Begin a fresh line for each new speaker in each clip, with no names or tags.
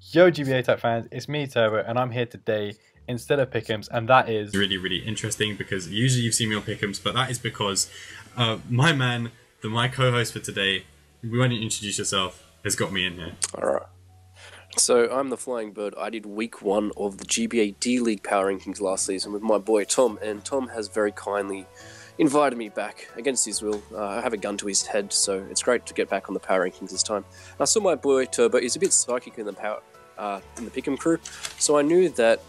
Yo GBA Tech fans, it's me Turbo and I'm here today instead of Pick'ems, and that is
really interesting because usually you've seen me on Pick'ems, but that is because my man, my co-host for today, why don't you introduce yourself, has got me in here.
Alright. So I'm the Flying Bird. I did week 1 of the GBA D-League Power Rankings last season with my boy Tom, and Tom has very kindly invited me back against his will. I have a gun to his head, so it's great to get back on the Power Rankings this time. And I saw my boy Turbo is a bit psychic in the Pick'em crew, so I knew that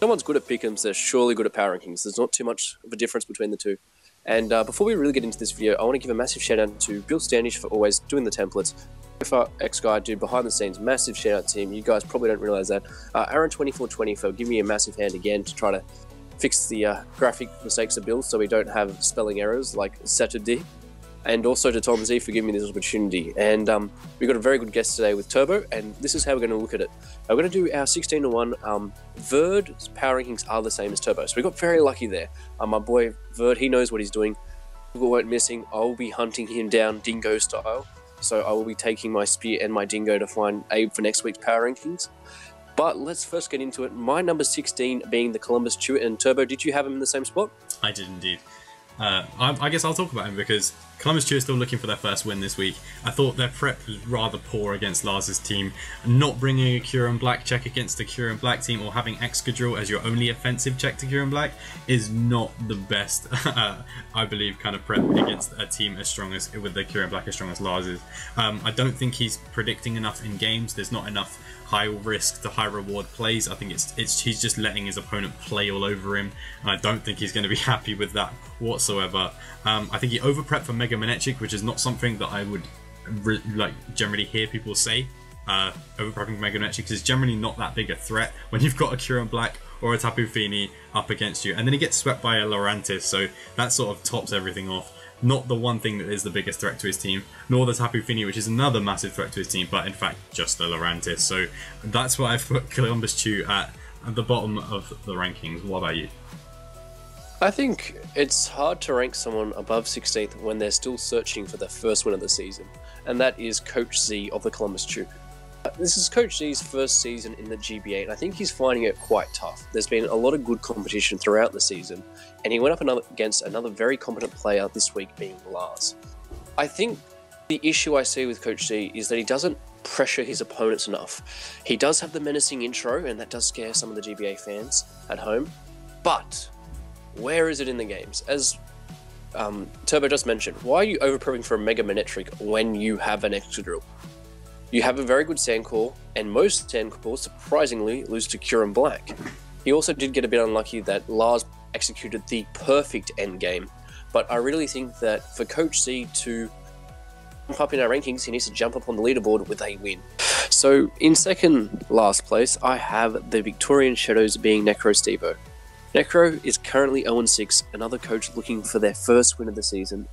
someone's good at Pick'ems, they're surely good at Power Rankings. There's not too much of a difference between the two. And before we really get into this video, I want to give a massive shout out to Bill Standish for always doing the templates. X-Guy, dude, behind the scenes, massive shout out to him. You guys probably don't realize that. Aaron2420 for giving me a massive hand again to try to fix the graphic mistakes of Bill so we don't have spelling errors like Saturday. And also to Tom Z for giving me this opportunity. And we've got a very good guest today with Turbo, and this is how we're going to look at it. We're going to do our 16-to-1. Verd's power rankings are the same as Turbo, so we got very lucky there. My boy Verd, he knows what he's doing. We weren't missing. I'll be hunting him down Dingo style. So I will be taking my spear and my dingo to find Abe for next week's power rankings. But let's first get into it. My number 16 being the Columbus Chew, and Turbo, did you have him in the same spot?
I did indeed. I guess I'll talk about him because Columbus Chew is still looking for their first win this week. I thought their prep was rather poor against Lars's team. Not bringing a Cure and Black check against a Cure and Black team or having Excadrill as your only offensive check to Cure and Black is not the best, I believe, kind of prep against a team as strong as, with the Cure and Black as strong as Lars's. I don't think he's predicting enough in games. There's not enough high risk to high reward plays. I think he's just letting his opponent play all over him, and I don't think he's going to be happy with that whatsoever. I think he over prepped for Mega Manectric, which is not something that I would generally hear people say. Over prepping Mega Manectric is generally not that big a threat when you've got a Cure and Black or a Tapu Fini up against you, and then he gets swept by a Lurantis, so that sort of tops everything off. Not the one thing that is the biggest threat to his team, nor the Tapu Fini, which is another massive threat to his team, but in fact just the Lurantis. So that's why I've put Columbus Chew at the bottom of the rankings. What about you?
I think it's hard to rank someone above 16th when they're still searching for their first win of the season, and that is Coach Z of the Columbus Chew. This is Coach Z's first season in the GBA, and I think he's finding it quite tough. There's been a lot of good competition throughout the season, and he went up against another very competent player this week, being Lars. I think the issue I see with Coach Z is that he doesn't pressure his opponents enough. He does have the menacing intro, and that does scare some of the GBA fans at home, but where is it in the games? As Turbo just mentioned, why are you overprepping for a Mega Manectric when you have an Excadrill? You have a very good Sandcore, and most Sandcores, surprisingly, lose to Cure and Black. He also did get a bit unlucky that Lars executed the perfect endgame, but I really think that for Coach Z to jump up in our rankings, he needs to jump up on the leaderboard with a win. So, in second last place, I have the Victorian Shadows being Necro Stevo. Necro is currently 0-6, another coach looking for their first win of the season.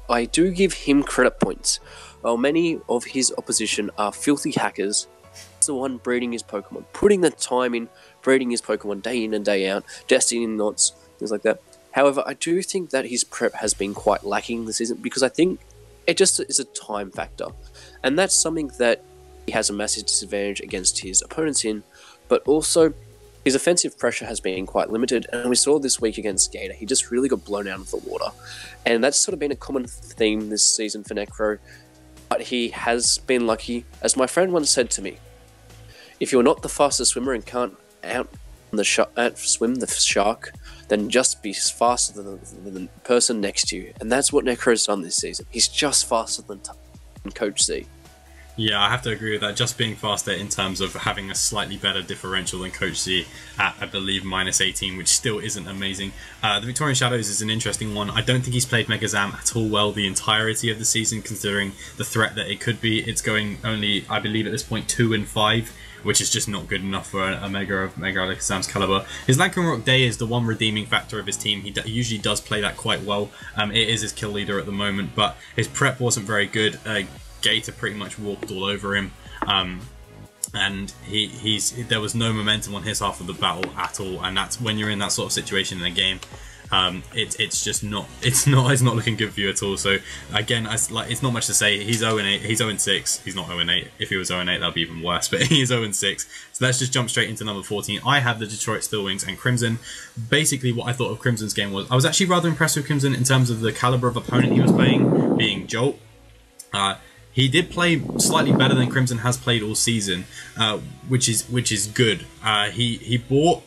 I do give him credit points. While many of his opposition are filthy hackers, he's the one breeding his Pokemon, putting the time in, breeding his Pokemon day in and day out, destiny knots, things like that. However, I do think that his prep has been quite lacking this season because I think it just is a time factor. And that's something that he has a massive disadvantage against his opponents in, but also his offensive pressure has been quite limited, and we saw this week against Gator, he just really got blown out of the water. And that's sort of been a common theme this season for Necro, but he has been lucky. As my friend once said to me, if you're not the fastest swimmer and can't swim the shark, then just be faster than the person next to you. And that's what Necro's done this season. He's just faster than Coach Z.
Yeah, I have to agree with that. Just being faster in terms of having a slightly better differential than Coach Z at, I believe, -18, which still isn't amazing. The Victorian Shadows is an interesting one. I don't think he's played Megazam at all well the entirety of the season, considering the threat that it could be. It's going only, I believe, at this point 2-5, which is just not good enough for a Mega of Mega Alakazam's caliber. His Lankenrock Day is the one redeeming factor of his team. He usually does play that quite well. It is his kill leader at the moment, but his prep wasn't very good. Gator pretty much walked all over him, and there was no momentum on his half of the battle at all, and that's when you're in that sort of situation in a game. It's just not it's not looking good for you at all. So again, it's not much to say. He's 0-8, he's 0-6. He's not 0-8. If he was 0-8, that'd be even worse. But he's 0-6. So let's just jump straight into number 14. I have the Detroit Steel Wings and Crimson. Basically, what I thought of Crimson's game was I was actually rather impressed with Crimson in terms of the caliber of opponent he was playing, being Jolt. He did play slightly better than Crimson has played all season, which is good. He brought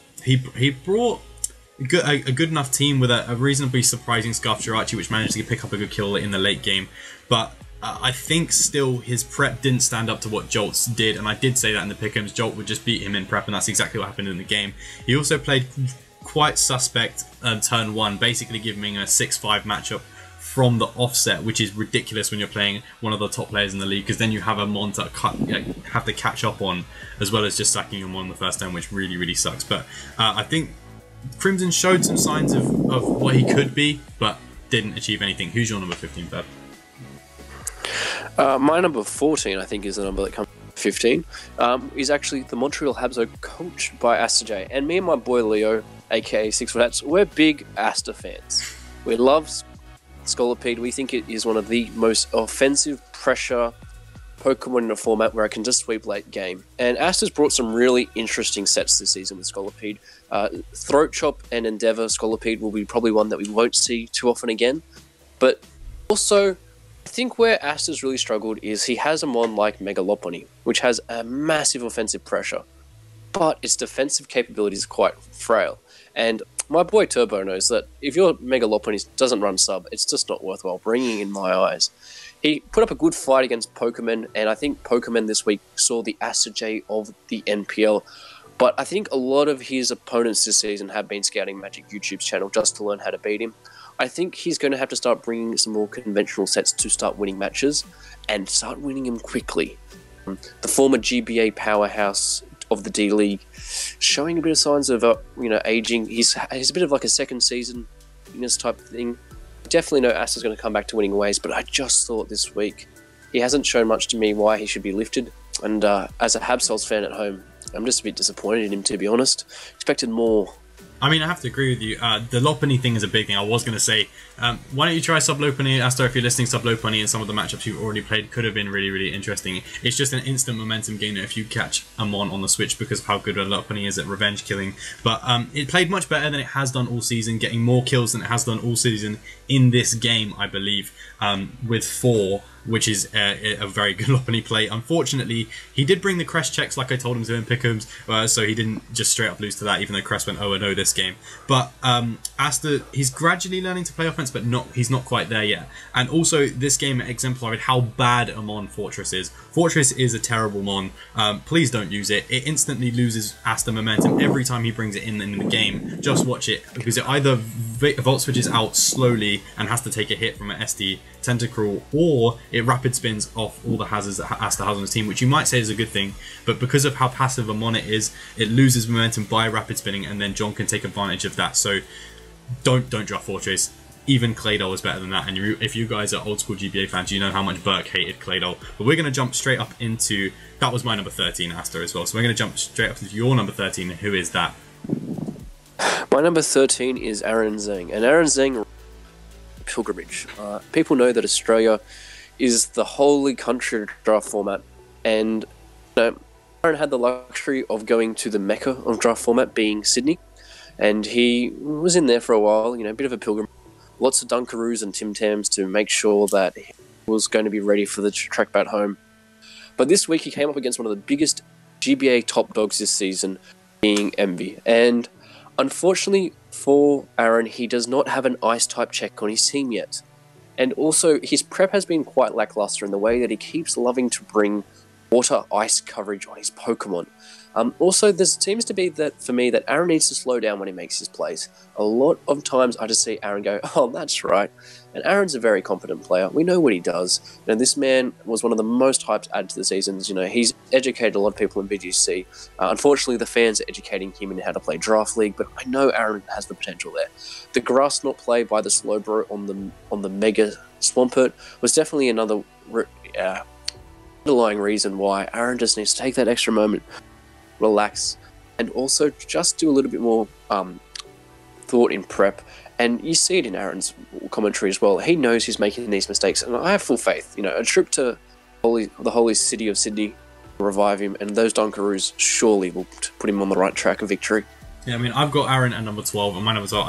a good enough team with a reasonably surprising Scarf Jirachi, which managed to pick up a good kill in the late game. But I think still his prep didn't stand up to what Jolt's did, and I did say that in the pick'ems. Jolt would just beat him in prep, and that's exactly what happened in the game. He also played quite suspect turn 1, basically giving a 6-5 matchup from the offset, which is ridiculous when you're playing one of the top players in the league, because then you have a mon to have to catch up on, as well as just sacking him on the first turn, which really sucks. But I think Crimson showed some signs of what he could be, but didn't achieve anything. Who's your number 15, Beb?
My number 14, I think, is the number that comes 15. Is actually the Montreal Habs, coached by Asta J. And me and my boy Leo, aka 6 Foot Hats, we're big Asta fans. We love Scolipede. We think it is one of the most offensive pressure Pokemon in a format where I can just sweep late game. And Asta's brought some really interesting sets this season with Scolipede. Throat Chop and Endeavour Scolipede will be probably one that we won't see too often again. But also, I think where Asta's really struggled is he has a mon like Mega Lopunny, which has a massive offensive pressure, but its defensive capabilities are quite frail. And my boy Turbo knows that if your Mega Lopunny doesn't run sub, it's just not worthwhile bringing in my eyes. He put up a good fight against Pokemon, and I think Pokemon this week saw the Asta J of the NPL. But I think a lot of his opponents this season have been scouting Magic YouTube's channel just to learn how to beat him. I think he's going to have to start bringing some more conventional sets to start winning matches, and start winning them quickly. The former GBA powerhouse of the D League, showing a bit of signs of aging. He's a bit of like a second season type thing. Definitely know Asta's going to come back to winning ways, but I just thought this week he hasn't shown much to me why he should be lifted. And as a Habsols fan at home, I'm just a bit disappointed in him, to be honest. Expected more.
I mean, I have to agree with you. The Lopunny thing is a big thing. I was going to say, why don't you try Sub Lopunny? Asta, if you're listening, Sub Lopunny and some of the matchups you've already played could have been really interesting. It's just an instant momentum gainer if you catch a mon on the switch because of how good a Lopunny is at revenge killing. But it played much better than it has done all season, getting more kills than it has done all season in this game, I believe, with 4, which is a very good Lopunny play. Unfortunately, he did bring the Crest checks like I told him to in pick'ems, so he didn't just straight up lose to that, even though Crest went 0-0 this game. But Asta, he's gradually learning to play offense, but he's not quite there yet. And also, this game exemplified how bad a mon Fortress is. Fortress is a terrible mon. Please don't use it. It instantly loses Asta momentum every time he brings it in the game. Just watch it, because it either Volt switches out slowly and has to take a hit from an SD Tentacruel, or it rapid spins off all the hazards that Asta has on his team, which you might say is a good thing, but because of how passive a mon it is, it loses momentum by rapid spinning, and then John can take advantage of that. So don't draft Fortress. Even Claydol is better than that, and if you guys are old school GBA fans, you know how much Burke hated Claydol. But we're going to jump straight up into, that was my number 13, Asta, as well, so we're going to jump straight up into your number 13. Who is that?
My number 13 is Aaron Zhang, and Aaron Zhang pilgrimage. People know that Australia is the holy country draft format, and Aaron had the luxury of going to the mecca of draft format, being Sydney, and he was in there for a while, a bit of a pilgrim, lots of Dunkaroos and Tim Tams to make sure that he was going to be ready for the trek back home. But this week he came up against one of the biggest GBA top dogs this season, being Envy, and unfortunately for Aaron, he does not have an ice type check on his team yet. And also, his prep has been quite lackluster in the way that he keeps loving to bring water ice coverage on his Pokemon. Also, there seems to be that, for me, that Aaron needs to slow down when he makes his plays. A lot of times I just see Aaron go, oh, that's right. And Aaron's a very competent player. We know what he does. And this man was one of the most hyped adds to the seasons. He's educated a lot of people in BGC. Unfortunately, the fans are educating him in how to play Draft League, but I know Aaron has the potential there. The grass not play by the Slowbro on the Mega Swampert was definitely another underlying reason why Aaron just needs to take that extra moment, relax, and also just do a little bit more thought in prep, And you see it in Aaron's commentary as well. He knows he's making these mistakes, and I have full faith. You know, a trip to the holy city of Sydney will revive him, and those Dunkaroos surely will put him on the right track of victory.
Yeah, I mean, I've got Aaron at number 12, and my number 12.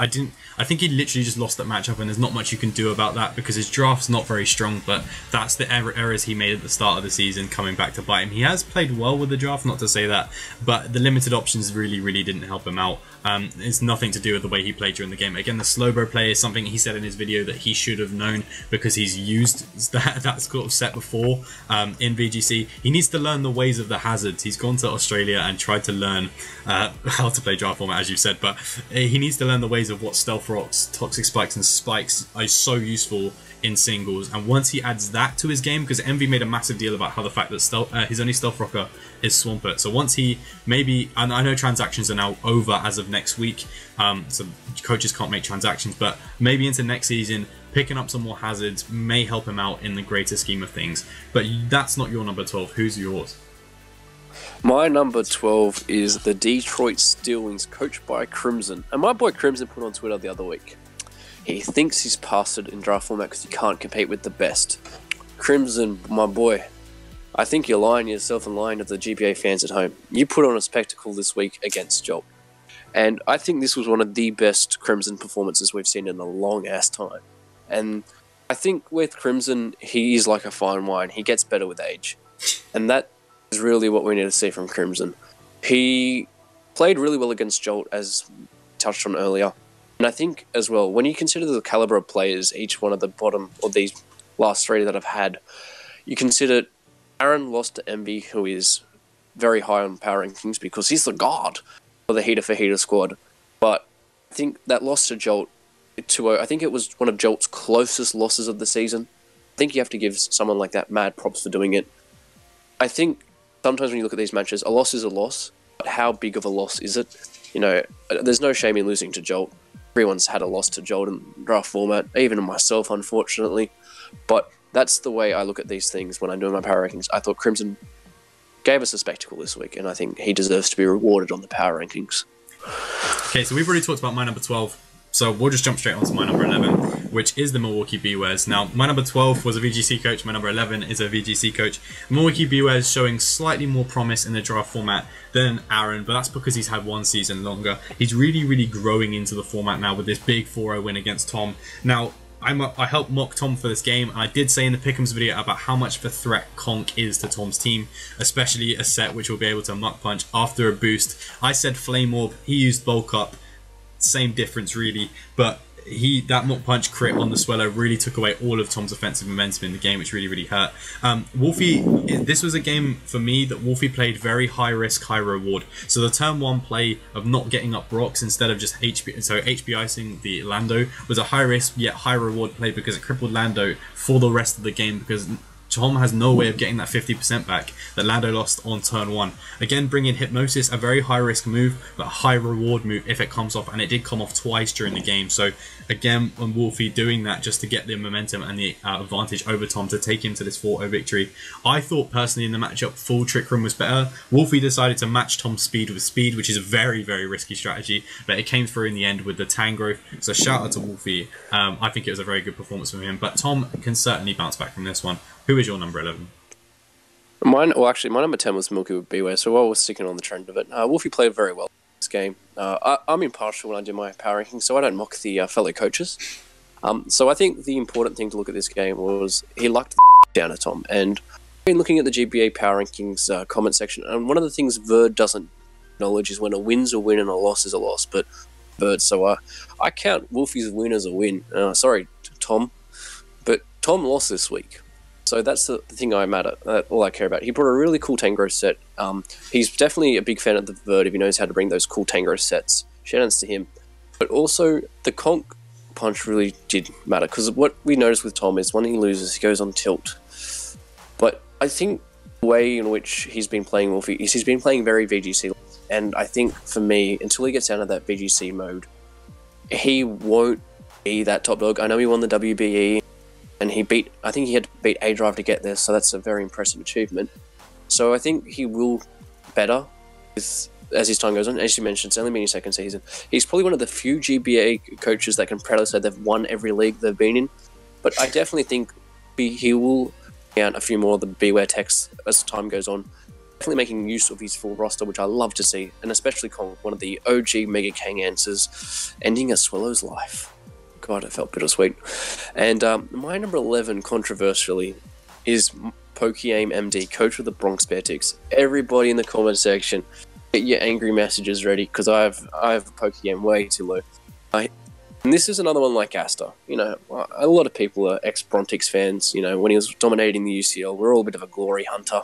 I think he literally just lost that matchup, and there's not much you can do about that because his draft's not very strong. But that's the errors he made at the start of the season coming back to bite him. He has played well with the draft, not to say that, but the limited options really didn't help him out. It's nothing to do with the way he played during the game. Again, the slow bro play is something he said in his video that he should have known because he's used that sort of set before in VGC. He needs to learn the ways of the hazards. He's gone to Australia and tried to learn how to play draft format, as you said, but he needs to learn the ways of what stealth rocks, toxic spikes, and spikes are so useful in singles. And once he adds that to his game, because Envy made a massive deal about how the fact that his only stealth rocker is Swampert. So once he and I know transactions are now over as of next week, so coaches can't make transactions, but maybe into next season, picking up some more hazards may help him out in the greater scheme of things. But that's not your number 12. Who's yours?
My number 12 is the Detroit Steel Wings, coached by Crimson. And my boy Crimson put on Twitter the other week, he thinks he's past it in draft format because he can't compete with the best. Crimson, my boy, I think you're lying to yourself and lying to the GBA fans at home. You put on a spectacle this week against Jolt. And I think this was one of the best Crimson performances we've seen in a long-ass time. And I think with Crimson, he is like a fine wine. He gets better with age. And that is really what we need to see from Crimson. He played really well against Jolt, as touched on earlier. And I think as well, when you consider the caliber of players, each one at the bottom of these last three that I've had, you consider Aaron lost to Envy, who is very high on power rankings because he's the god of the Heater for Heater squad. But I think that loss to Jolt 2-0, I think it was one of Jolt's closest losses of the season. I think you have to give someone like that mad props for doing it. I think sometimes when you look at these matches, a loss is a loss, but how big of a loss is it? You know, there's no shame in losing to Jolt. Everyone's had a loss to Jolt in draft format, even myself, unfortunately. But that's the way I look at these things when I'm doing my power rankings. I thought Crimson gave us a spectacle this week, and I think he deserves to be rewarded on the power rankings.
Okay, so we've already talked about my number 12. So we'll just jump straight on to my number 11, which is the Milwaukee Bewares. Now, my number 12 was a VGC coach. My number 11 is a VGC coach. Milwaukee Bewares showing slightly more promise in the draft format than Aaron, but that's because he's had one season longer. He's really growing into the format now with this big 4-0 win against Tom. Now, I helped mock Tom for this game, and I did say in the Pick'ems video about how much of a threat Conk is to Tom's team, especially a set which will be able to muck punch after a boost. I said Flame Orb, he used Bulk Up. Same difference really, but that Muck Punch crit on the Swellow really took away all of Tom's offensive momentum in the game, which really hurt. Wolfie, this was a game for me that Wolfie played very high risk, high reward. So the turn 1 play of not getting up rocks instead of just HP icing the Lando was a high risk yet high reward play because it crippled Lando for the rest of the game because Tom has no way of getting that 50% back that Lando lost on turn 1. Again, bringing Hypnosis, a very high risk move, but a high reward move if it comes off, and it did come off twice during the game. So again, on Wolfie doing that just to get the momentum and the advantage over Tom to take him to this 4-0 victory. I thought personally in the matchup, full Trick Room was better. Wolfie decided to match Tom's speed with speed, which is a very risky strategy, but it came through in the end with the Tang growth. So shout out to Wolfie. I think it was a very good performance from him, but Tom can certainly bounce back from this one. Who is your number 11?
My number 10 was Milky with Beware, so I was sticking on the trend of it. Wolfie played very well this game. I'm impartial when I do my power rankings, so I don't mock the fellow coaches. So I think the important thing to look at this game was he lucked the down at Tom. And I've been looking at the GBA power rankings comment section, and one of the things Verd doesn't acknowledge is when a win's a win and a loss is a loss. But Verd, so I count Wolfie's win as a win. Sorry, Tom, but Tom lost this week. So that's the thing all I care about. He brought a really cool Tango set. He's definitely a big fan of the Verd if he knows how to bring those cool Tango sets. Shoutouts to him. But also, the Conk punch really did matter, because what we noticed with Tom is when he loses, he goes on tilt. But I think the way in which he's been playing Wolfie is he's been playing very VGC. And I think, for me, until he gets out of that VGC mode, he won't be that top dog. I know he won the WBE, and I think he had to beat A-Drive to get there, so that's a very impressive achievement. So I think he will better as his time goes on. As you mentioned, it's only been his second season. He's probably one of the few GBA coaches that can proudly say they've won every league they've been in. But I definitely think he will count a few more of the beware texts as time goes on. Definitely making use of his full roster, which I love to see, and especially one of the OG Mega Kang answers, ending a Swallow's life. God, it felt bittersweet. And my number 11, controversially, is Pokeaim MD, coach of the Bronx Bear Ticks. Everybody in the comment section, get your angry messages ready, because I have Pokeaim way too low. And this is another one like Aster. You know, a lot of people are ex-Brontics fans. You know, when he was dominating the UCL, we're all a bit of a glory hunter,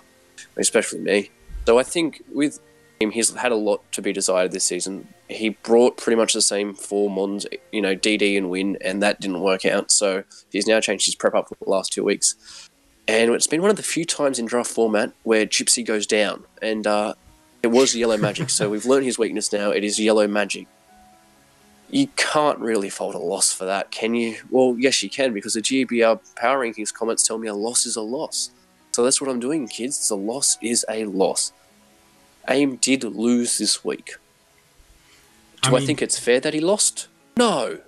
especially me. So I think with him, he's had a lot to be decided this season. He brought pretty much the same four Mons, you know, DD and Win, and that didn't work out. So he's now changed his prep up for the last 2 weeks. And it's been one of the few times in draft format where Gypsy goes down. And it was Yellow Magic, so we've learned his weakness now. It is Yellow Magic. You can't really fault a loss for that, can you? Well, yes, you can, because the GBA Power Rankings comments tell me a loss is a loss. So that's what I'm doing, kids. A loss is a loss. AIM did lose this week. I think it's fair that he lost? No.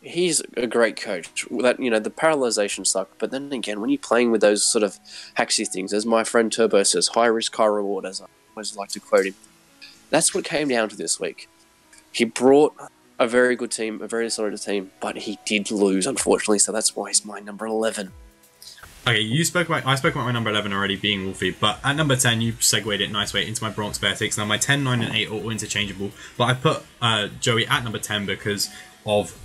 He's a great coach. That, you know, the parallelization sucked, but then again, when you're playing with those sort of hacksy things, as my friend Turbo says, high risk, high reward, as I always like to quote him, that's what came down to this week. He brought a very good team, a very solid team, but he did lose, unfortunately, so that's why he's my number 11.
Okay, I spoke about my number 11 already being Wolfie, but at number 10 you segued it nice way into my Bronx Bear Ticks. Now my 10, 9 and 8 are all interchangeable, but I put Joey at number 10 because of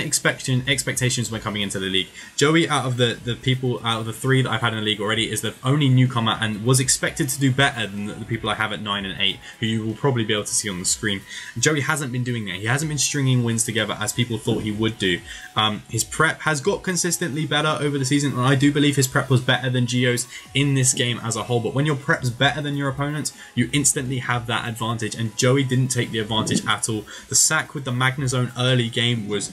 expectations when coming into the league. Joey, out of the three that I've had in the league already, is the only newcomer and was expected to do better than the people I have at 9 and 8, who you will probably be able to see on the screen. Joey hasn't been doing that. He hasn't been stringing wins together as people thought he would do. His prep has got consistently better over the season, and I do believe his prep was better than Gio's in this game as a whole. But when your prep's better than your opponents, you instantly have that advantage, and Joey didn't take the advantage at all. The sack with the Magnezone early game was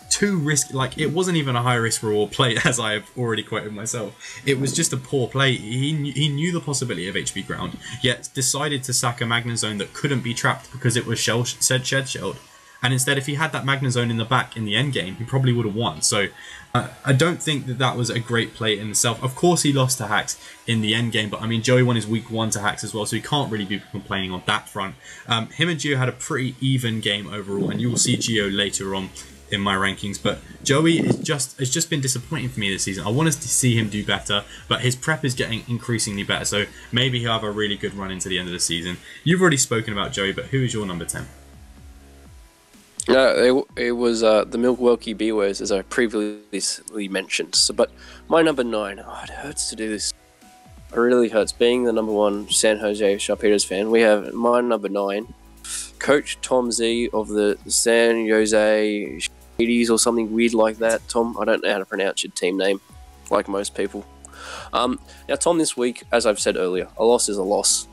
too risky. Like, it wasn't even a high risk reward play, as I have already quoted myself. It was just a poor play. He knew the possibility of HP ground, yet decided to sack a Magnezone that couldn't be trapped because it was shed shelled. And instead, if he had that Magnezone in the back in the end game, he probably would have won. So I don't think that was a great play in itself. Of course, he lost to Hacks in the end game, but I mean, Joey won his week 1 to Hacks as well, so he can't really be complaining on that front. Him and Gio had a pretty even game overall, and you will see Gio later on in my rankings, but Joey has just been disappointing for me this season. I want us to see him do better, but his prep is getting increasingly better, so maybe he'll have a really good run into the end of the season. You've already spoken about Joey, but who is your number 10?
No, it was the Milwaukee Bears, as I previously mentioned. So, but my number 9, oh, it hurts to do this. It really hurts. Being the number 1 San Jose Sharpedos fan, we have my number 9, Coach Tom Z of the San Jose Sharpedos or something weird like that. Tom, I don't know how to pronounce your team name, like most people. Now, Tom, this week, as I've said earlier, a loss is a loss.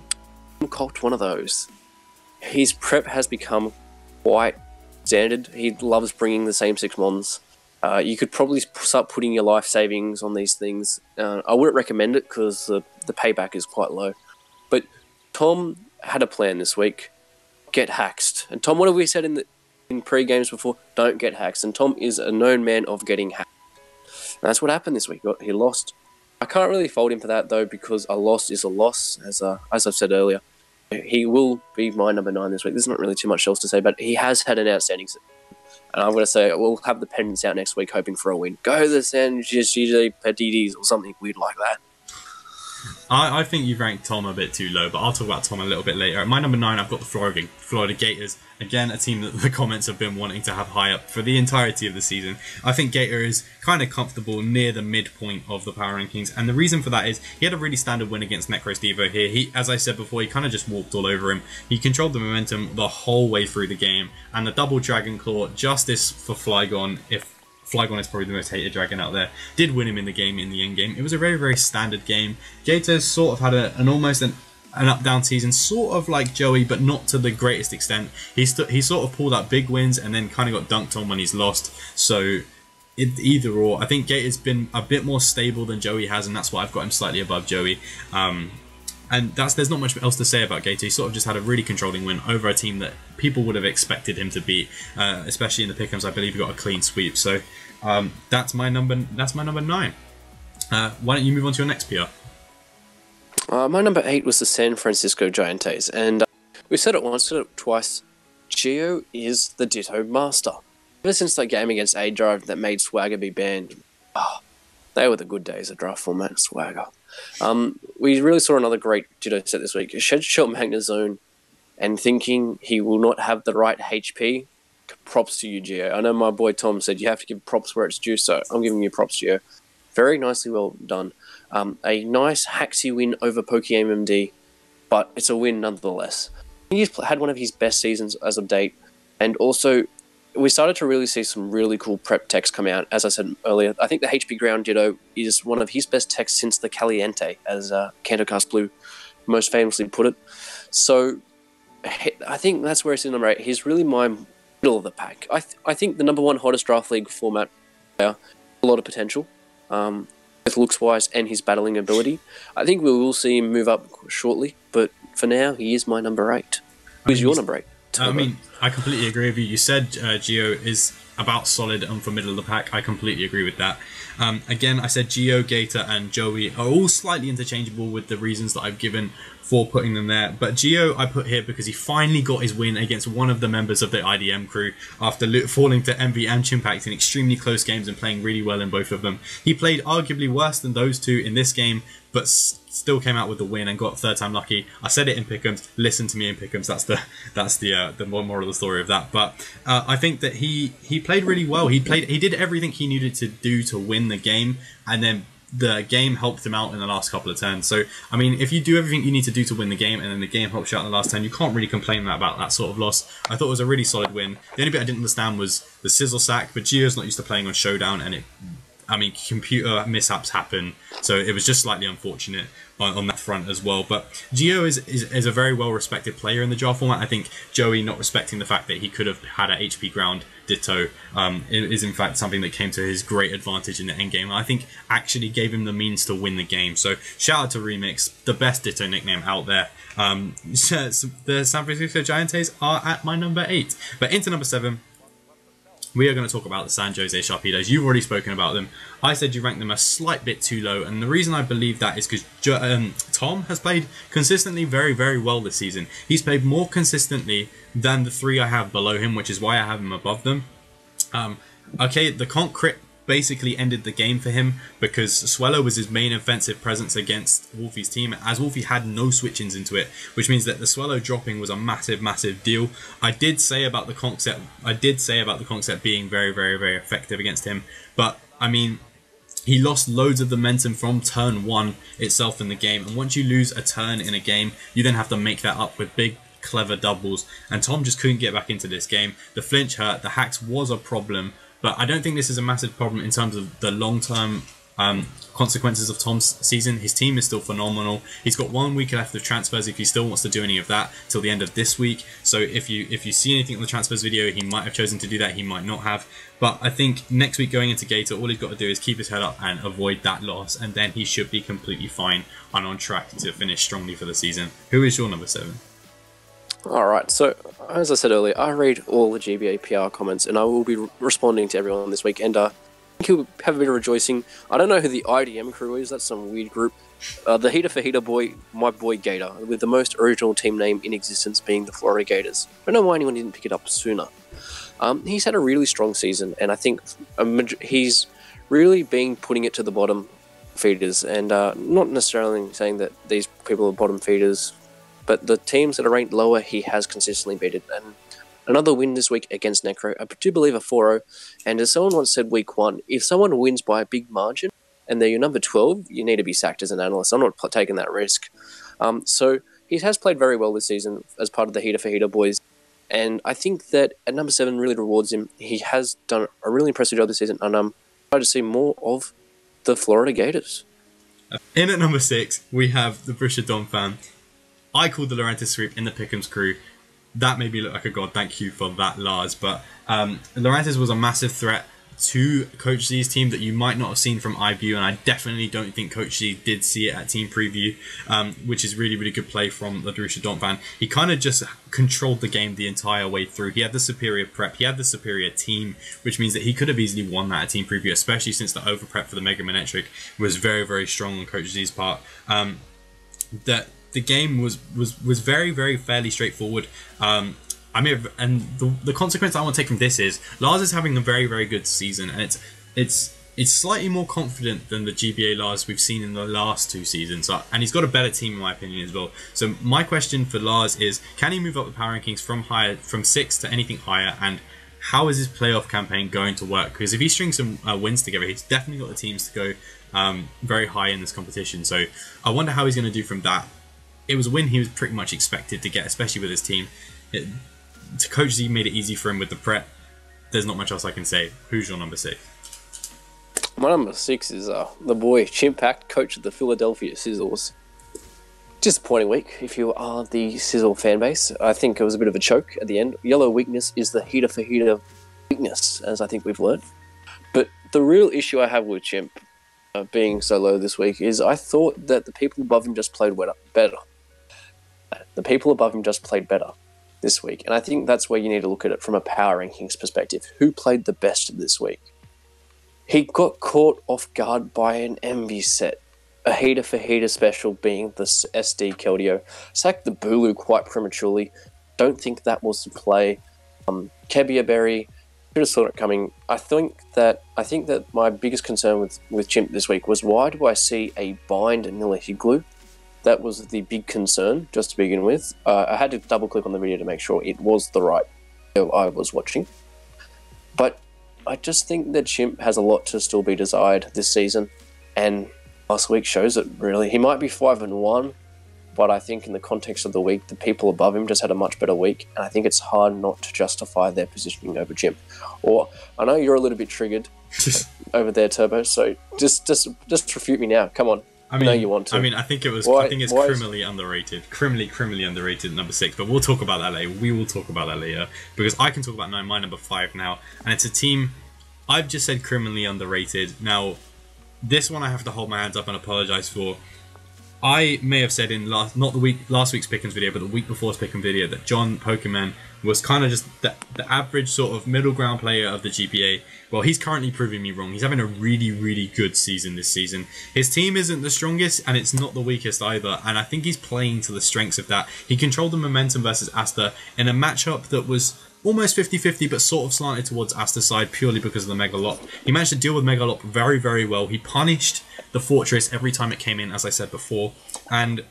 Tom copped one of those. His prep has become quite standard. He loves bringing the same 6 Mons. You could probably start putting your life savings on these things. I wouldn't recommend it because the payback is quite low. But Tom had a plan this week. Get haxed. And Tom, what have we said in pre-games before? Don't get haxed. And Tom is a known man of getting hacked. And that's what happened this week. He lost. I can't really fault him for that, though, because a loss is a loss, as I've said earlier. He will be my number 9 this week. There's not really too much else to say, but he has had an outstanding season. And I'm going to say we'll have the pendants out next week hoping for a win. Go the San Jose Petites or something weird like that.
I think you've ranked Tom a bit too low, but I'll talk about Tom a little bit later. At my number 9, I've got the Florida Gators. Again, a team that the comments have been wanting to have high up for the entirety of the season. I think Gator is kind of comfortable near the midpoint of the power rankings, and the reason for that is he had a really standard win against Necros Devo here. As I said before, he kind of just walked all over him. He controlled the momentum the whole way through the game, and the double Dragon Claw, justice for Flygon, if Flygon is probably the most hated dragon out there, did win him in the game, in the end game. It was a very, very standard game. Gators sort of had an almost an up-down season, sort of like Joey, but not to the greatest extent. He sort of pulled out big wins and then kind of got dunked on when he's lost. So either or, I think Gator's been a bit more stable than Joey has, and that's why I've got him slightly above Joey. And there's not much else to say about Gator. He sort of just had a really controlling win over a team that people would have expected him to beat, especially in the pick'ems. I believe he got a clean sweep. So that's my number 9. Why don't you move on to your next PR?
My number 8 was the San Francisco Giants, and we said it once, said it twice. Gio is the Ditto master. Ever since that game against A-Drive that made Swagger be banned, they were the good days of draft format Swagger. We really saw another great Ditto set this week. Shell Magna Zone, and thinking he will not have the right HP. Props to you, Gio. I know my boy Tom said you have to give props where it's due, so I'm giving you props, Gio. Very nicely well done. A nice Haxie win over PokeMMD, but it's a win nonetheless. He's had one of his best seasons as of date, and also we started to really see some really cool prep techs come out. As I said earlier, I think the HP Ground Ditto is one of his best techs since the Caliente, as CantoCast Blue most famously put it. So I think that's where it's in number 8. He's really my middle of the pack. I think the number 1 hottest draft league format player, a lot of potential. Both looks-wise and his battling ability. I think we will see him move up shortly, but for now, he is my number 8. Who's your number 8?
I mean, I completely agree with you. You said Gio is about solid and for middle of the pack. I completely agree with that. Again, I said Gio, Gator, and Joey are all slightly interchangeable with the reasons that I've given for putting them there. But Gio I put here because he finally got his win against one of the members of the IDM crew after falling to Envy and Chimpact in extremely close games and playing really well in both of them. He played arguably worse than those two in this game, but still came out with the win and got third time lucky. I said it in pick'ems. Listen to me in pick'ems. That's the moral of the story of that. But I think that he played really well. He did everything he needed to do to win the game, and then the game helped him out in the last couple of turns. So I mean, if you do everything you need to do to win the game, and then the game helps you out in the last turn, you can't really complain about that sort of loss. I thought it was a really solid win. The only bit I didn't understand was the sizzle sack, but Gio's not used to playing on Showdown, and computer mishaps happen, so it was just slightly unfortunate on that front as well. But Gio is a very well respected player in the jar format. I think Joey not respecting the fact that he could have had a HP Ground Ditto is in fact something that came to his great advantage in the end game. I think actually gave him the means to win the game. So shout out to Remix, the best Ditto nickname out there. The San Francisco Giants are at my number 8, but into number 7. We are going to talk about the San Jose Sharpedos. You've already spoken about them. I said you ranked them a slight bit too low, and the reason I believe that is because Tom has played consistently very, very well this season. He's played more consistently than the 3 I have below him, which is why I have him above them. Okay, the conk crit basically ended the game for him because Swellow was his main offensive presence against Wolfie's team, as Wolfie had no switch-ins into it, which means that the Swellow dropping was a massive, massive deal. I did say about the conk set being very, very, very effective against him, but I mean, he lost loads of the momentum from turn 1 itself in the game, and once you lose a turn in a game, you then have to make that up with big, clever doubles, and Tom just couldn't get back into this game. The flinch hurt, the hacks was a problem, but I don't think this is a massive problem in terms of the long-term consequences of Tom's season. His team is still phenomenal. He's got 1 week left of transfers if he still wants to do any of that till the end of this week. So if you see anything on the transfers video, he might have chosen to do that, he might not have. But I think next week going into Gator, all he's got to do is keep his head up and avoid that loss, and then he should be completely fine and on track to finish strongly for the season. Who is your number 7?
Alright, so as I said earlier, I read all the GBA PR comments, and I will be responding to everyone this week, and I think he'll have a bit of rejoicing. I don't know who the IDM crew is, that's some weird group. The Heater for Heater boy, my boy Gator, with the most original team name in existence being the Florida Gators. I don't know why anyone didn't pick it up sooner. He's had a really strong season, and I think he's really been putting it to the bottom feeders, and not necessarily saying that these people are bottom feeders, but the teams that are ranked lower, he has consistently beaten. And another win this week against Necro, I do believe a 4-0. And as someone once said week 1, if someone wins by a big margin and they're your number 12, you need to be sacked as an analyst. I'm not taking that risk. So he has played very well this season as part of the Heater for Heater boys. And I think that at number 7 really rewards him. He has done a really impressive job this season, and I'm excited to see more of the Florida Gators.
In at number 6, we have the Brusha Dom fan. I called the Laurentis sweep in the Pick'ems crew. That made me look like a god. Thank you for that, Lars. But Laurentis was a massive threat to Coach Z's team that you might not have seen from iView, and I definitely don't think Coach Z did see it at Team Preview, which is really, really good play from the Borussia Dortmund fan. He kind of just controlled the game the entire way through. He had the superior prep, he had the superior team, which means that he could have easily won that at Team Preview, especially since the over prep for the Mega Manetric was very, very strong on Coach Z's part. That the game was very, very fairly straightforward. I mean, and the consequence I want to take from this is Lars is having a very, very good season, and it's slightly more confident than the GBA Lars we've seen in the last 2 seasons, and he's got a better team in my opinion as well. So my question for Lars is, can he move up the power rankings from 6 to anything higher, and how is his playoff campaign going to work? Because if he strings some wins together, he's definitely got the teams to go very high in this competition. So I wonder how he's going to do from that. It was a win he was pretty much expected to get, especially with his team. Coach Z made it easy for him with the prep. There's not much else I can say. Who's your number 6?
My number 6 is the boy Chimpact, coach of the Philadelphia Sizzles. Disappointing week if you are the Sizzle fan base. I think it was a bit of a choke at the end. Yellow weakness is the heater for heater weakness, as I think we've learned. But the real issue I have with Chimp being so low this week is I thought that the people above him just played better. The people above him just played better this week, and I think that's where you need to look at it from a power rankings perspective. Who played the best this week? He got caught off guard by an envy set, a heater for heater special being the SD Keldeo. Sacked the Bulu quite prematurely. Don't think that was the play. Kebia Berry should have saw it coming. I think that my biggest concern with Chimp this week was, why do I see a bind Nilla Higlu? That was the big concern, just to begin with. I had to double click on the video to make sure it was the right video I was watching. But I just think that Chimp has a lot to still be desired this season, and last week shows it really. He might be 5-1, but I think in the context of the week, the people above him just had a much better week, and I think it's hard not to justify their positioning over Chimp. Or, I know you're a little bit triggered over there, Turbo, so just refute me now. Come on. I know you want to.
I mean, I think it's criminally underrated. Criminally underrated at number 6, but we'll talk about that later. We will talk about that later, because I can talk about my number 5 now, and it's a team I've just said criminally underrated. Now, this one I have to hold my hands up and apologise for. I may have said in last week's Pick'ems video, but the week before's Pick'em video, that John Pokemon was kind of just the average sort of middle ground player of the GBA. Well, he's currently proving me wrong. He's having a really, really good season this season. His team isn't the strongest, and it's not the weakest either, and I think he's playing to the strengths of that. He controlled the momentum versus Asta in a matchup that was almost 50-50, but sort of slanted towards Asta's side purely because of the Megalop. He managed to deal with Megalop very, very well. He punished the Fortress every time it came in, as I said before. And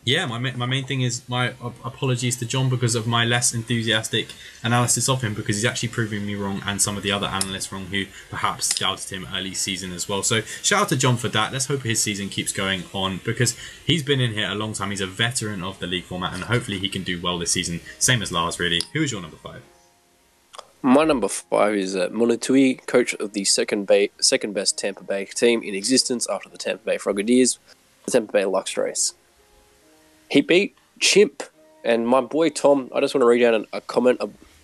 yeah, my main thing is my apologies to John because of my less enthusiastic analysis of him, because he's actually proving me wrong and some of the other analysts wrong who perhaps doubted him early season as well. So shout out to John for that. Let's hope his season keeps going on, because he's been in here a long time. He's a veteran of the league format, and hopefully he can do well this season. Same as Lars, really. Who is your number 5?
My number 5 is Monotui, coach of the second best Tampa Bay team in existence after the Tampa Bay Frogadiers, the Tampa Bay Lux Race. He beat Chimp, and my boy Tom, I just want to read out a comment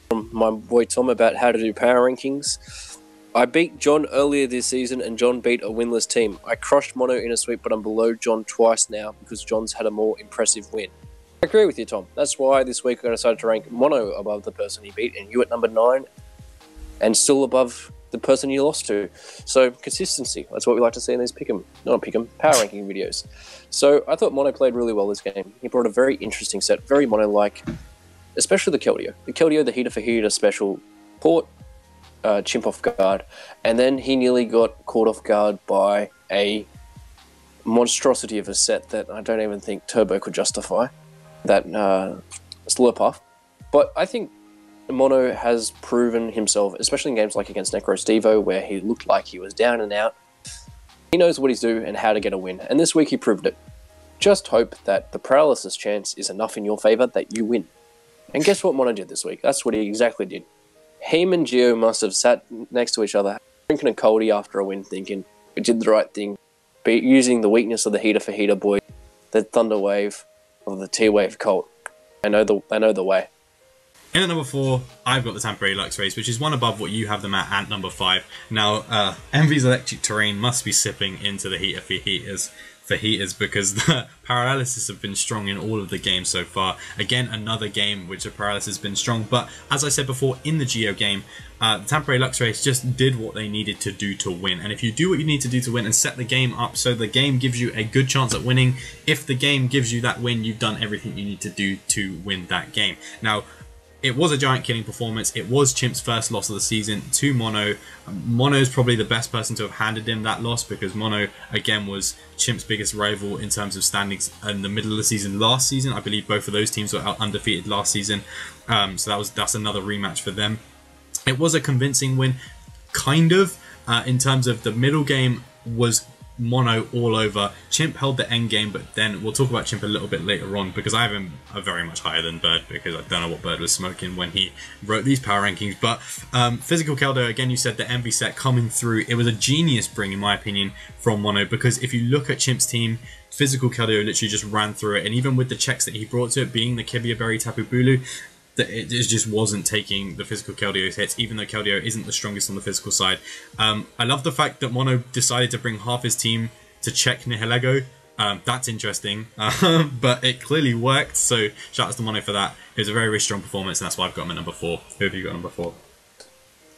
from my boy Tom about how to do power rankings. I beat John earlier this season, and John beat a winless team. I crushed Mono in a sweep, but I'm below John twice now because John's had a more impressive win. I agree with you, Tom. That's why this week I decided to rank Mono above the person he beat, and you at number 9, and still above the person you lost to. So, consistency. That's what we like to see in these power ranking videos. So, I thought Mono played really well this game. He brought a very interesting set, very Mono-like, especially the Keldeo. The Keldeo, the heater for heater special, caught Chimp off guard, and then he nearly got caught off guard by a monstrosity of a set that I don't even think Turbo could justify, that Slurpuff. But I think Mono has proven himself, especially in games like against Necrostevo, where he looked like he was down and out. He knows what he's doing and how to get a win, and this week he proved it. Just hope that the paralysis chance is enough in your favour that you win. And guess what Mono did this week? That's what he exactly did. Him and Gio must have sat next to each other, drinking a coldie after a win, thinking, we did the right thing, using the weakness of the heater for heater boy, the Thunder Wave of the T-Wave cult. They know the way.
In at number 4, I've got the Tampa Bay Luxrays, which is one above what you have them at number 5. Now, Envy's Electric Terrain must be sipping into the heater for heaters because the paralysis have been strong in all of the games so far. Again, another game which the paralysis has been strong, but as I said before, in the Geo game, the Tampa Bay Luxrays just did what they needed to do to win. And if you do what you need to do to win and set the game up so the game gives you a good chance at winning, if the game gives you that win, you've done everything you need to do to win that game. Now, it was a giant killing performance. It was Chimp's first loss of the season to Mono. Mono's probably the best person to have handed him that loss because Mono, again, was Chimp's biggest rival in terms of standings in the middle of the season last season. I believe both of those teams were undefeated last season. So that's another rematch for them. It was a convincing win, kind of, in terms of the middle game was Mono all over. Chimp held the end game, but then we'll talk about Chimp a little bit later on because I have him very much higher than Bird because I don't know what Bird was smoking when he wrote these power rankings. But Physical Keldo, again, you said the Envy set coming through. It was a genius bring, in my opinion, from Mono because if you look at Chimp's team, Physical Keldo literally just ran through it, and even with the checks that he brought to it, being the Kibia Berry Tapu Bulu, it just wasn't taking the Physical Keldeo hits, even though Keldeo isn't the strongest on the physical side. I love the fact that Mono decided to bring half his team to check Nihilego. That's interesting, but it clearly worked, so shout out to Mono for that. It was a very, very strong performance, and that's why I've got him at number 4. Who have you got at number 4?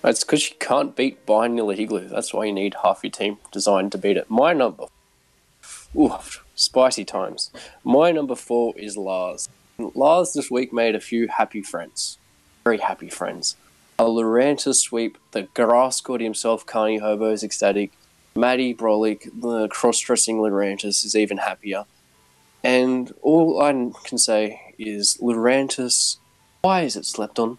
It's because you can't beat Binary Higlu. That's why you need half your team designed to beat it. My number... Ooh, spicy times. My number 4 is Lars. Lars this week made a few happy friends. Very happy friends. A Lurantis sweep, the grass god himself, Carney Hobo, is ecstatic. Maddie Brolick, the cross-dressing Lurantis, is even happier. And all I can say is, Lurantis, why is it slept on?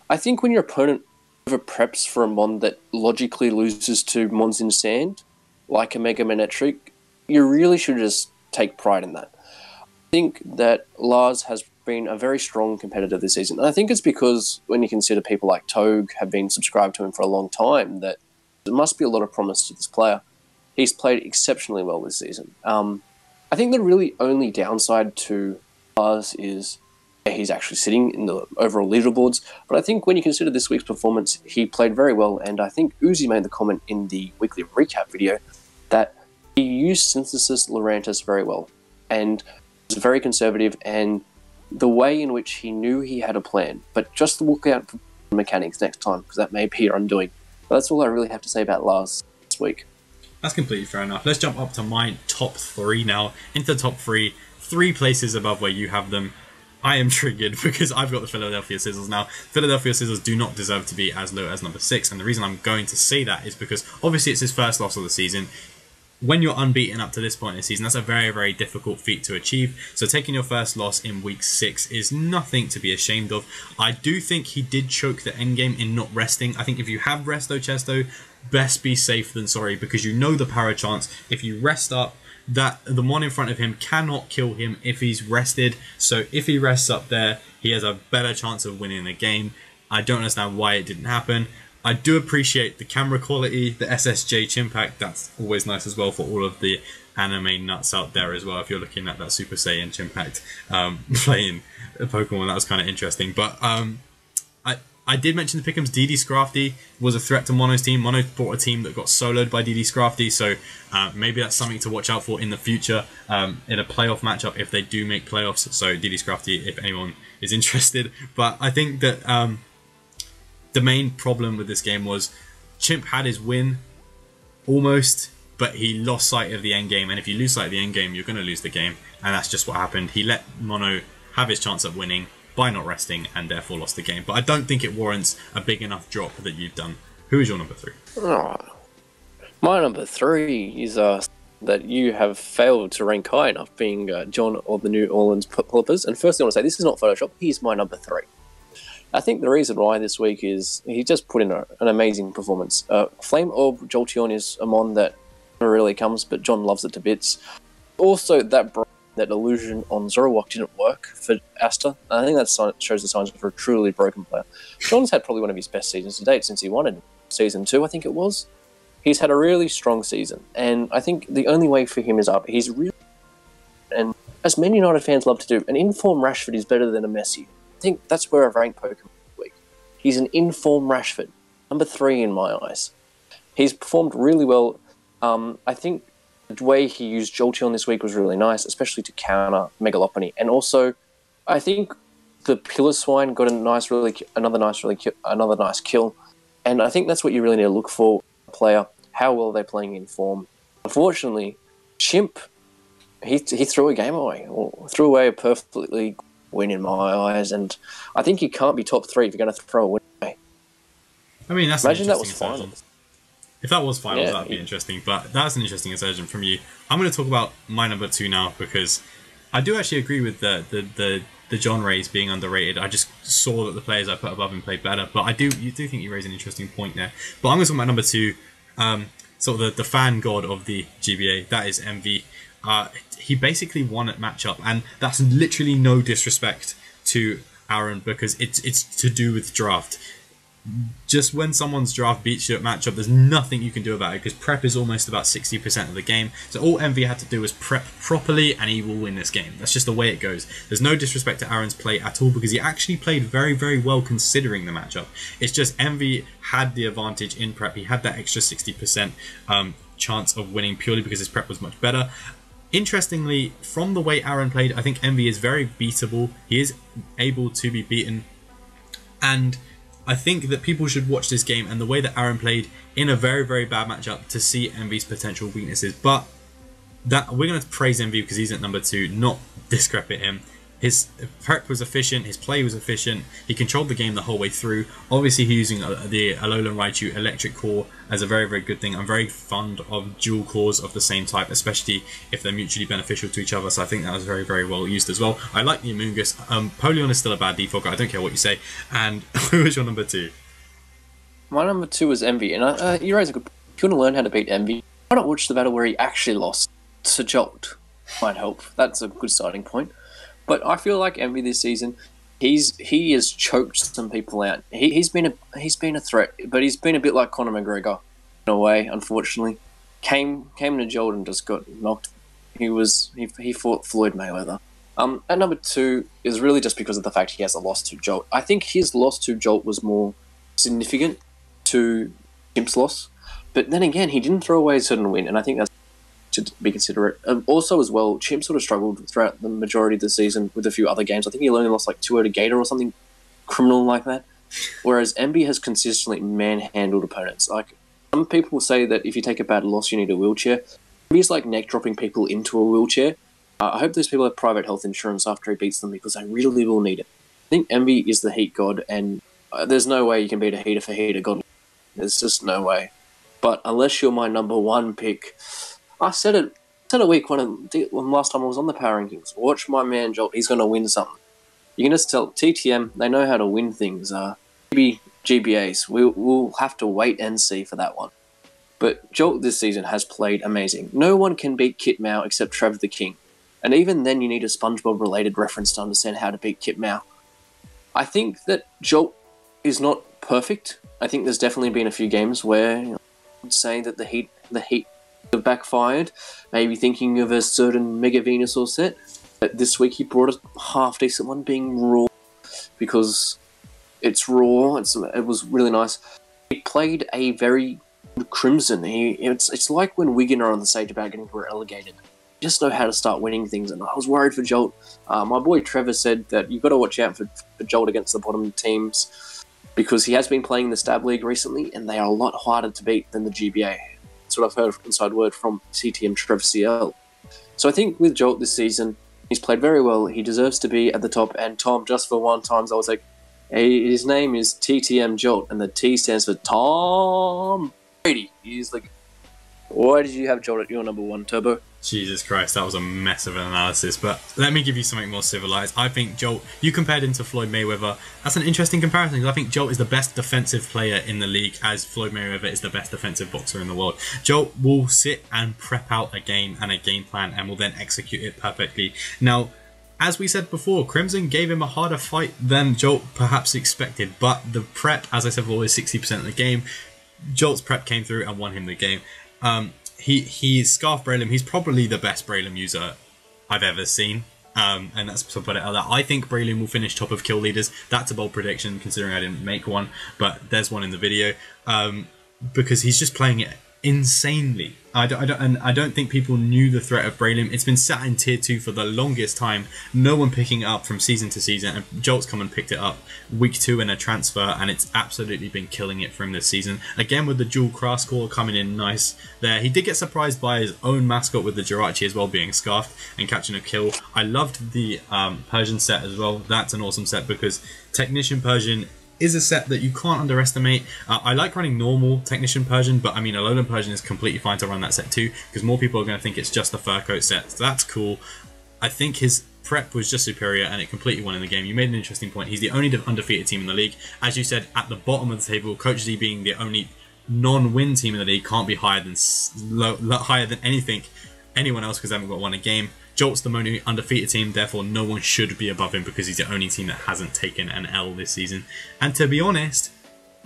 I think when your opponent over preps for a mon that logically loses to mons in sand, like a Mega Manetric, you really should just take pride in that. I think that Lars has been a very strong competitor this season. And I think it's because when you consider people like Togue have been subscribed to him for a long time, that there must be a lot of promise to this player. He's played exceptionally well this season. I think the really only downside to Lars is he's actually sitting in the overall leaderboards. But I think when you consider this week's performance, he played very well. And I think Uzi made the comment in the weekly recap video that he used Synthesis Lurantis very well. And was very conservative, and the way in which he knew he had a plan, but just look out for mechanics next time, because that may be your undoing. But that's all I really have to say about Lars this week.
That's completely fair enough. Let's jump up to my top 3 now. Into the top 3, 3 places above where you have them. I am triggered because I've got the Philadelphia Sizzles now. Philadelphia Sizzles do not deserve to be as low as number 6, and the reason I'm going to say that is because obviously it's his first loss of the season. When you're unbeaten up to this point in the season, that's a very, very difficult feat to achieve. So taking your first loss in week 6 is nothing to be ashamed of. I do think he did choke the endgame in not resting. I think if you have Resto Chesto, best be safe than sorry, because you know the power chance. If you rest up, that the mon in front of him cannot kill him if he's rested. So if he rests up there, he has a better chance of winning the game. I don't understand why it didn't happen. I do appreciate the camera quality, the SSJ Chimpact, that's always nice as well for all of the anime nuts out there as well. If you're looking at that Super Saiyan Chimpact playing Pokemon, that was kind of interesting. But I did mention the Pick'ems. DD Scrafty was a threat to Mono's team. Mono brought a team that got soloed by DD Scrafty, so maybe that's something to watch out for in the future in a playoff matchup if they do make playoffs. So DD Scrafty, if anyone is interested. But I think that the main problem with this game was Chimp had his win almost, but he lost sight of the end game. And if you lose sight of the end game, you're going to lose the game. And that's just what happened. He let Mono have his chance at winning by not resting and therefore lost the game. But I don't think it warrants a big enough drop that you've done. Who is your number 3?
Oh, my number 3 is that you have failed to rank high enough, being John of the New Orleans Clippers. And firstly, I want to say this is not Photoshop. He's my number 3. I think the reason why this week is he just put in an amazing performance. Flame Orb Jolteon is a mon that never really comes, but John loves it to bits. Also, that illusion on Zoroark didn't work for Asta. I think that shows the signs of a truly broken player. John's had probably one of his best seasons to date since he won in Season 2, I think it was. He's had a really strong season, and I think the only way for him is up. He's really... And as many United fans love to do, an informed Rashford is better than a Messi. think that's where I've ranked Pokemon this week. He's an in-form Rashford, number 3 in my eyes. He's performed really well. I think the way he used Jolteon this week was really nice, especially to counter Mega Lopunny. And also, I think the Piloswine got another nice kill. And I think that's what you really need to look for a player. How well they're playing in form. Unfortunately, Chimp, he threw a game away, or threw away a perfectly win in my eyes. And I think you can't be top 3 if you're going to throw a win away.
I mean, that's
imagine
an
that was
interesting
finals.
insurgent. If that was finals,
Yeah,
that'd be interesting. But that's an interesting insurgent from you. I'm going to talk about my number 2 now, because I do actually agree with the John Rays being underrated. I just saw that the players I put above him played better. But you do think you raise an interesting point there. But I'm going to talk about number 2, sort of the fan god of the GBA. That is MV. He basically won at matchup, and that's literally no disrespect to Aaron, because it's to do with draft. Just when someone's draft beats you at matchup, there's nothing you can do about it, because prep is almost about 60% of the game. So all MV had to do was prep properly and he will win this game. That's just the way it goes. There's no disrespect to Aaron's play at all, because he actually played very, very well considering the matchup. It's just MV had the advantage in prep. He had that extra 60% chance of winning purely because his prep was much better. Interestingly, from the way Aaron played, I think MV is very beatable. He is able to be beaten, and I think that people should watch this game and the way that Aaron played in a very, very bad matchup to see MV's potential weaknesses. But that we're going to praise MV because he's at number 2, not discredit him. His prep was efficient, his play was efficient, he controlled the game the whole way through. Obviously he's using the Alolan Raichu Electric Core as a very, very good thing. I'm very fond of dual cores of the same type, especially if they're mutually beneficial to each other, so I think that was very, very well used as well. I like the Amoonguss. Polion is still a bad default guy, I don't care what you say. And who was your number 2?
My number 2 was Envy, and you raise a good point. If you want to learn how to beat Envy, why not watch the battle where he actually lost to Jolt? Might help. That's a good starting point. But I feel like Envy this season, he has choked some people out. He's been a threat, but he's been a bit like Conor McGregor in a way. Unfortunately, came to Jolt and just got knocked. He fought Floyd Mayweather. At number 2 is really just because of the fact he has a loss to Jolt. I think his loss to Jolt was more significant to Chimp's loss, but then again, he didn't throw away a certain win, and I think that's to be considerate. Also, as well, Chimp sort of struggled throughout the majority of the season with a few other games. I think he only lost like 2-0 to Gator or something criminal like that. Whereas MB has consistently manhandled opponents. Like, some people say that if you take a bad loss, you need a wheelchair. MB's like neck dropping people into a wheelchair. I hope those people have private health insurance after he beats them, because they really will need it. I think MB is the Heat God, and there's no way you can beat a Heater for Heater God. There's just no way. But unless you're my number 1 pick, I said it week when last time I was on the Power Rankings. Watch my man Jolt. He's going to win something. You can just tell TTM, they know how to win things. Maybe GBAs. We'll have to wait and see for that one. But Jolt this season has played amazing. No one can beat Kit Mao except Trev the King. And even then you need a SpongeBob-related reference to understand how to beat Kit Mao. I think that Jolt is not perfect. I think there's definitely been a few games where I'm saying that the Heat have backfired, maybe thinking of a certain Mega Venusaur set. But this week he brought a half-decent one, being Raw, because it's Raw. It was really nice. He played a very Crimson. It's like when Wigan are on the stage about getting relegated. You just know how to start winning things, and I was worried for Jolt. My boy Trevor said that you've got to watch out for Jolt against the bottom teams, because he has been playing the Stab League recently, and they are a lot harder to beat than the GBA. That's what I've heard inside word from CTM Trev CL. So I think with Jolt this season, he's played very well. He deserves to be at the top. And Tom, just for one time, I was like, hey, his name is TTM Jolt, and the T stands for Tom Brady. He's like, why did you have Jolt at your number 1, Turbo?
Jesus Christ, that was a mess of an analysis, but let me give you something more civilized. I think Jolt, you compared him to Floyd Mayweather. That's an interesting comparison, because I think Jolt is the best defensive player in the league, as Floyd Mayweather is the best defensive boxer in the world. Jolt will sit and prep out a game and a game plan and will then execute it perfectly. Now, as we said before, Crimson gave him a harder fight than Jolt perhaps expected, but the prep, as I said before, is 60% of the game. Jolt's prep came through and won him the game. He's Scarf Braylon. He's probably the best Braylon user I've ever seen. And that's to put it out there. I think Braylon will finish top of kill leaders. That's a bold prediction considering I didn't make one, but there's one in the video, because he's just playing it insanely. I don't think people knew the threat of Braylon. It's been sat in tier 2 for the longest time. No one picking it up from season to season, and Jolt's come and picked it up week 2 in a transfer, and it's absolutely been killing it for him this season. Again with the dual craft score coming in nice there. He did get surprised by his own mascot with the Jirachi as well being scarfed and catching a kill. I loved the Persian set as well. That's an awesome set because Technician Persian is a set that you can't underestimate. I like running normal Technician Persian, but I mean Alolan Persian is completely fine to run that set too, because more people are going to think it's just the fur coat set, so that's cool. I think his prep was just superior and it completely won in the game. You made an interesting point. He's the only undefeated team in the league. As you said, at the bottom of the table, Coach Z being the only non-win team in the league can't be higher than anyone else because they haven't won a game. Jolt's the only undefeated team, therefore no one should be above him because he's the only team that hasn't taken an L this season. And to be honest,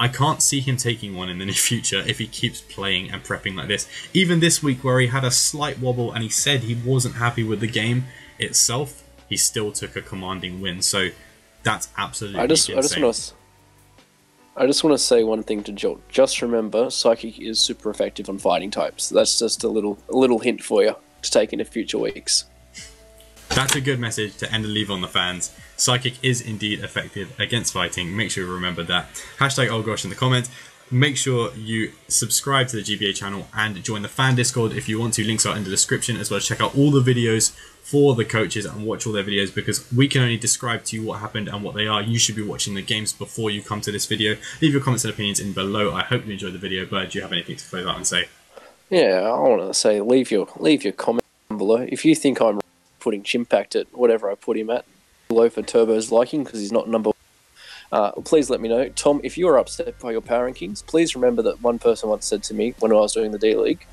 I can't see him taking one in the near future if he keeps playing and prepping like this. Even this week where he had a slight wobble and he said he wasn't happy with the game itself, he still took a commanding win. So that's absolutely insane.
I just want to say one thing to Jolt. Just remember, Psychic is super effective on fighting types. That's just a little hint for you to take into future weeks.
That's a good message to end and leave on the fans. Psychic is indeed effective against fighting. Make sure you remember that. Hashtag oh gosh in the comments. Make sure you subscribe to the GBA channel and join the fan Discord if you want to. Links are in the description, as well as check out all the videos for the coaches and watch all their videos, because we can only describe to you what happened and what they are. You should be watching the games before you come to this video. Leave your comments and opinions in below. I hope you enjoyed the video, but do you have anything to close out and say?
Yeah, I want to say leave your comment below. If you think I'm putting Chimpact at whatever I put him at, below for Turbo's liking because he's not number 1. Please let me know. Tom, if you are upset by your power rankings, please remember that one person once said to me when I was doing the D-League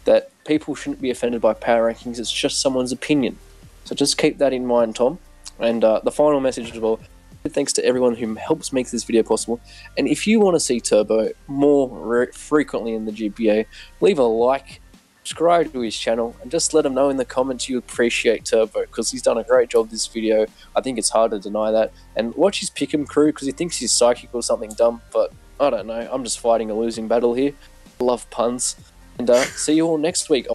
that people shouldn't be offended by power rankings, it's just someone's opinion. So just keep that in mind, Tom. And the final message as well, thanks to everyone who helps make this video possible. And if you want to see Turbo more frequently in the GBA, leave a like, subscribe to his channel, and just let him know in the comments you appreciate Turbo, because he's done a great job this video. I think it's hard to deny that. And watch his pick'em crew, because he thinks he's psychic or something dumb, but I don't know. I'm just fighting a losing battle here. Love puns. And see you all next week.